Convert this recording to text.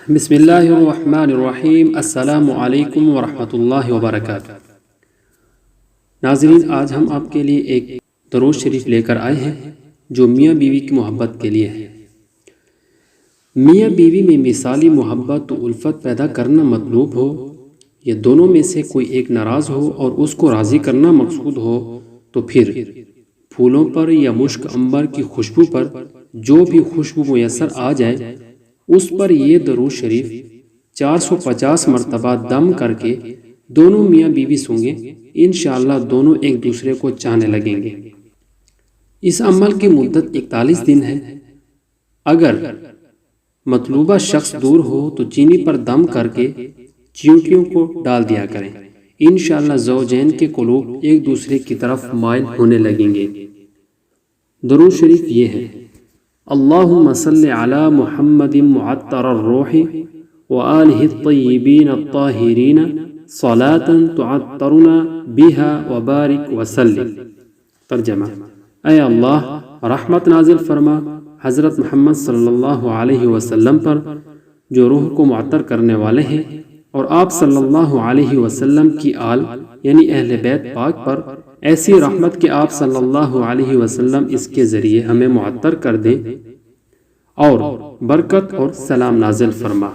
بسم اللہ الرحمن الرحیم۔ السلام علیکم ورحمۃ اللہ وبرکاتہ۔ ناظرین، آج ہم آپ کے لیے ایک درود شریف لے کر آئے ہیں جو میاں بیوی کی محبت کے لیے ہے۔ میاں بیوی میں مثالی محبت و الفت پیدا کرنا مطلوب ہو، یا دونوں میں سے کوئی ایک ناراض ہو اور اس کو راضی کرنا مقصود ہو، تو پھر پھولوں پر یا مشک عنبر کی خوشبو پر جو بھی خوشبو میسر آ جائے اس پر یہ درود شریف 450 مرتبہ دم کر کے دونوں میاں بیوی سونگیں، انشاءاللہ دونوں ایک دوسرے کو چاہنے لگیں گے۔ اس عمل کی مدت 41 دن ہے۔ اگر مطلوبہ شخص دور ہو تو چینی پر دم کر کے چیونٹیوں کو ڈال دیا کریں، انشاءاللہ زوجین کے قلوب ایک دوسرے کی طرف مائل ہونے لگیں گے۔ درود شریف یہ ہے: اللہم صلی علی محمد معطر الروح وآلہ الطیبین الطاہرین صلاۃ تعطرنا بها وبارک وسلم۔ ترجمہ: اے اللہ، رحمت نازل فرما حضرت محمد صلی اللہ علیہ وسلم پر جو روح کو معطر کرنے والے ہیں، اور آپ صلی اللہ علیہ وسلم کی آل یعنی اہل بیت پاک پر ایسی رحمت کہ آپ صلی اللہ علیہ وسلم اس کے ذریعے ہمیں معطر کر دیں، اور برکت اور سلام نازل فرما۔